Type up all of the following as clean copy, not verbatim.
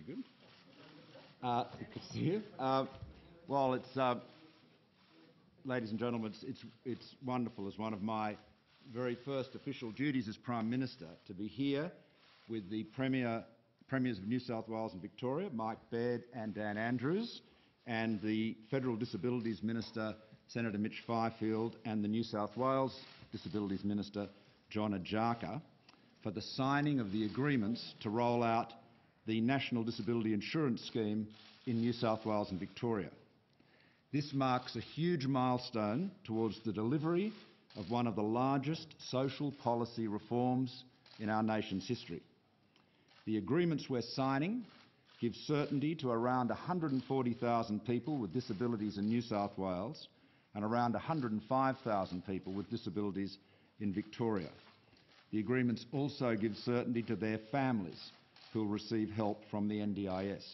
good. Good to see you. Well, ladies and gentlemen, it's wonderful as one of my very first official duties as Prime Minister to be here with the Premiers of New South Wales and Victoria, Mike Baird and Dan Andrews, and the Federal Disabilities Minister, Senator Mitch Fifield, and the New South Wales Disabilities Minister, John Ajaka, for the signing of the agreements to roll out the National Disability Insurance Scheme in New South Wales and Victoria. This marks a huge milestone towards the delivery of one of the largest social policy reforms in our nation's history. The agreements we're signing give certainty to around 140,000 people with disabilities in New South Wales and around 105,000 people with disabilities in Victoria. The agreements also give certainty to their families who will receive help from the NDIS.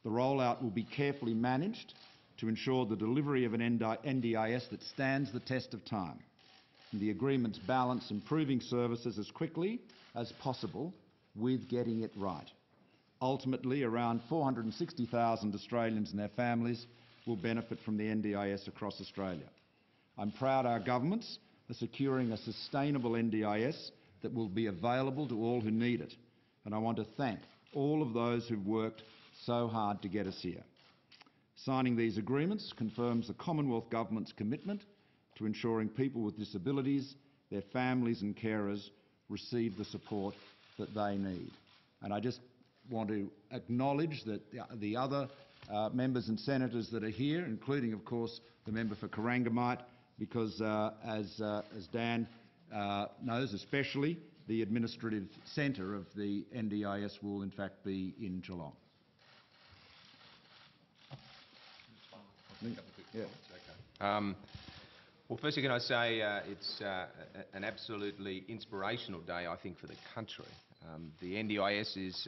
The rollout will be carefully managed to ensure the delivery of an NDIS that stands the test of time. And the agreements balance improving services as quickly as possible with getting it right. Ultimately, around 460,000 Australians and their families will benefit from the NDIS across Australia. I'm proud our governments are securing a sustainable NDIS that will be available to all who need it, and I want to thank all of those who've worked so hard to get us here. Signing these agreements confirms the Commonwealth Government's commitment to ensuring people with disabilities, their families and carers receive the support that they need. And I just want to acknowledge that the other members and senators that are here, including, of course, the member for Corangamite, because as Dan knows especially, the administrative centre of the NDIS will in fact be in Geelong. Yeah. Okay. Well, firstly, can I say it's an absolutely inspirational day, I think, for the country. The NDIS is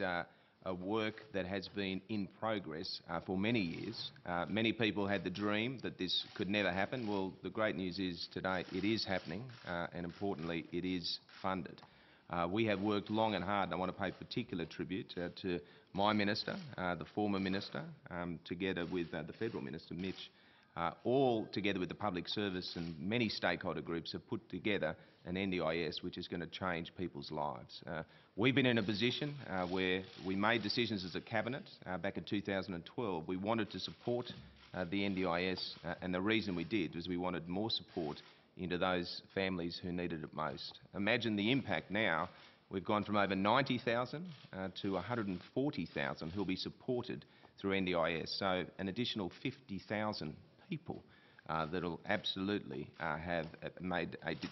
a work that has been in progress for many years. Many people had the dream that this could never happen. Well, the great news is today it is happening, and importantly, it is funded. We have worked long and hard, and I want to pay particular tribute to my minister, the former minister, together with the Federal Minister, Mitch, all together with the public service and many stakeholder groups have put together an NDIS which is going to change people's lives. We've been in a position where we made decisions as a cabinet back in 2012. We wanted to support the NDIS, and the reason we did was we wanted more support into those families who needed it most. Imagine the impact now. We've gone from over 90,000 to 140,000 who will be supported through NDIS, so an additional 50,000 people that'll absolutely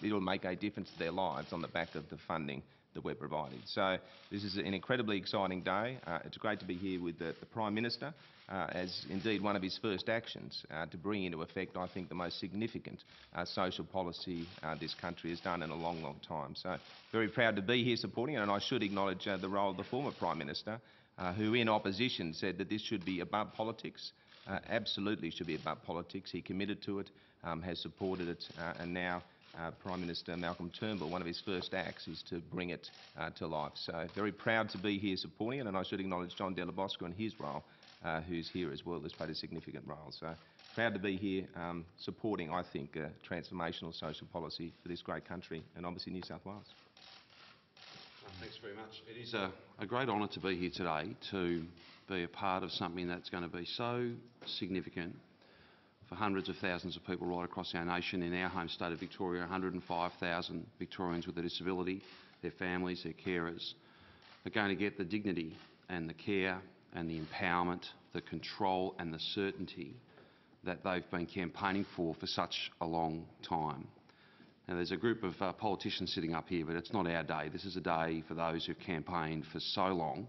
it'll make a difference to their lives on the back of the funding that we're providing. So this is an incredibly exciting day. It's great to be here with the Prime Minister, as indeed one of his first actions to bring into effect, I think, the most significant social policy this country has done in a long, long time. So very proud to be here supporting it, and I should acknowledge the role of the former Prime Minister, who in opposition said that this should be above politics. Absolutely should be above politics. He committed to it, has supported it, and now Prime Minister Malcolm Turnbull, one of his first acts is to bring it to life. So very proud to be here supporting it, and I should acknowledge John Delabosco and his role, who's here as well, has played a significant role. So proud to be here supporting, I think, transformational social policy for this great country and obviously New South Wales. Thanks very much. It is a great honour to be here today to be a part of something that's going to be so significant for hundreds of thousands of people right across our nation. In our home state of Victoria, 105,000 Victorians with a disability, their families, their carers, are going to get the dignity and the care and the empowerment, the control and the certainty that they've been campaigning for such a long time. Now, there's a group of politicians sitting up here, but it's not our day. This is a day for those who've campaigned for so long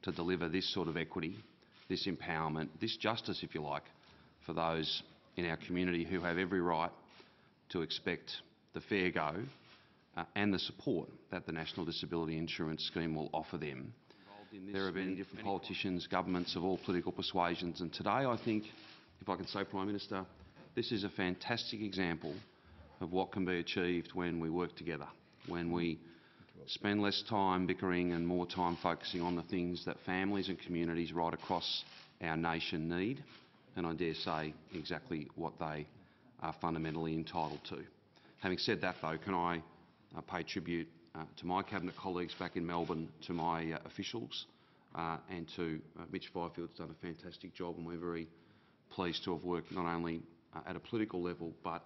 to deliver this sort of equity, this empowerment, this justice, if you like, for those in our community who have every right to expect the fair go and the support that the National Disability Insurance Scheme will offer them. There have been different politicians, governments of all political persuasions, and today I think, if I can say, Prime Minister, this is a fantastic example of what can be achieved when we work together, when we spend less time bickering and more time focusing on the things that families and communities right across our nation need, and I dare say exactly what they are fundamentally entitled to. Having said that though, can I pay tribute to my Cabinet colleagues back in Melbourne, to my officials, and to Mitch Fifield's done a fantastic job, and we're very pleased to have worked not only at a political level, but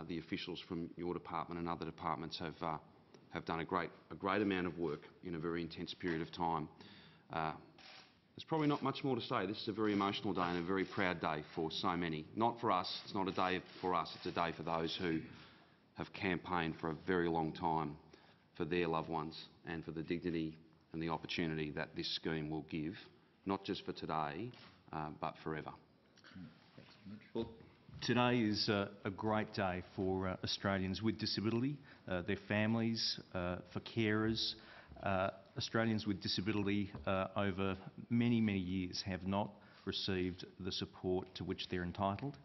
the officials from your department and other departments have done a great amount of work in a very intense period of time. There's probably not much more to say. This is a very emotional day and a very proud day for so many. Not for us, it's not a day for us, it's a day for those who have campaigned for a very long time for their loved ones and for the dignity and the opportunity that this scheme will give, not just for today, but forever. Well, today is a great day for Australians with disability, their families, for carers. Australians with disability over many years have not received the support to which they're entitled.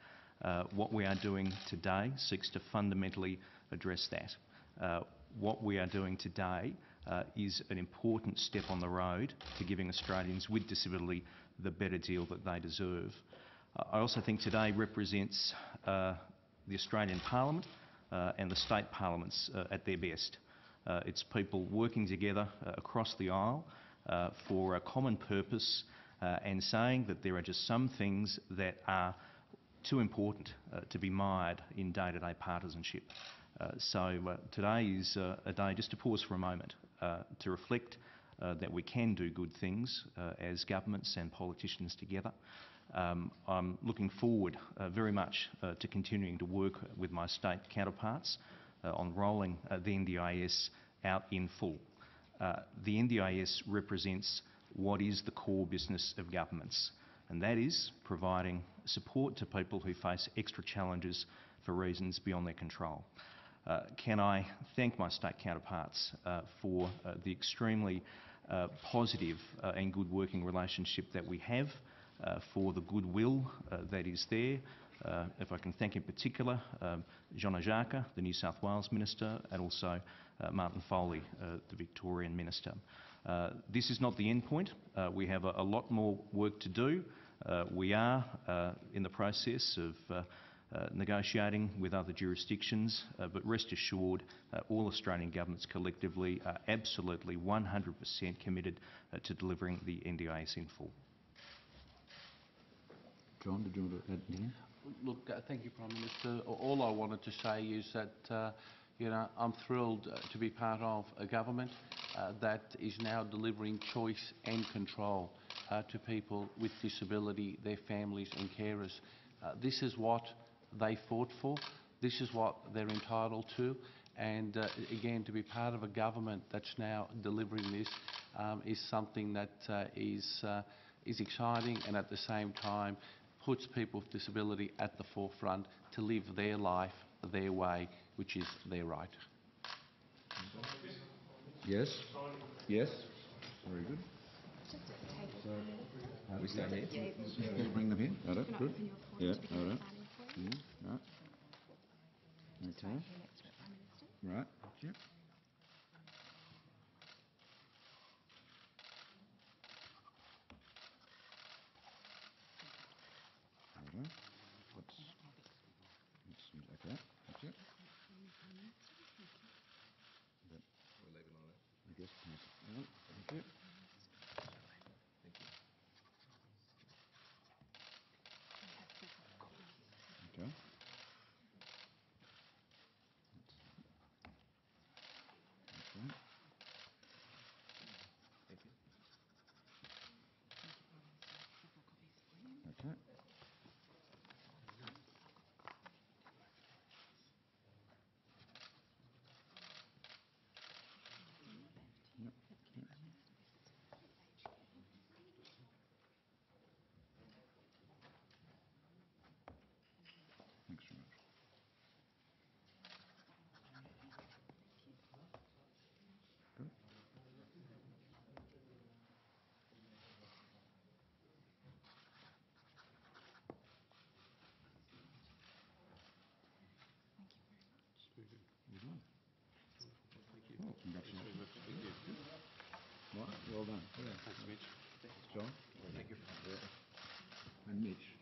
What we are doing today seeks to fundamentally address that. What we are doing today is an important step on the road to giving Australians with disability the better deal that they deserve. I also think today represents the Australian Parliament and the state parliaments at their best. It's people working together across the aisle for a common purpose and saying that there are just some things that are too important to be mired in day-to-day partisanship. So today is a day just to pause for a moment, to reflect that we can do good things as governments and politicians together. I'm looking forward very much to continuing to work with my state counterparts on rolling the NDIS out in full. The NDIS represents what is the core business of governments, and that is providing support to people who face extra challenges for reasons beyond their control. Can I thank my state counterparts for the extremely positive and good working relationship that we have, for the goodwill that is there. If I can thank in particular Jean Jacques, the New South Wales Minister, and also Martin Foley, the Victorian Minister. This is not the end point. We have a lot more work to do. We are in the process of negotiating with other jurisdictions, but rest assured all Australian governments collectively are absolutely 100% committed to delivering the NDIS in full. John, did you want to add anything? Look, thank you, Prime Minister. All I wanted to say is that I'm thrilled to be part of a government that is now delivering choice and control to people with disability, their families and carers. This is what they fought for. This is what they're entitled to. And again, to be part of a government that's now delivering this is something that is exciting, and at the same time puts people with disability at the forefront to live their life their way, which is their right. Yes. Yes. Very good. So, we start here. Yeah, bring them in. All right. Good. Yeah. All right. Yeah. Right. Okay. Right. Yep. Okay. Okay. That's it. We'll leave it on it. I guess. Thank you. Okay. Right, well done. Yeah. Thanks, Mitch. John? Thank you. And Mitch.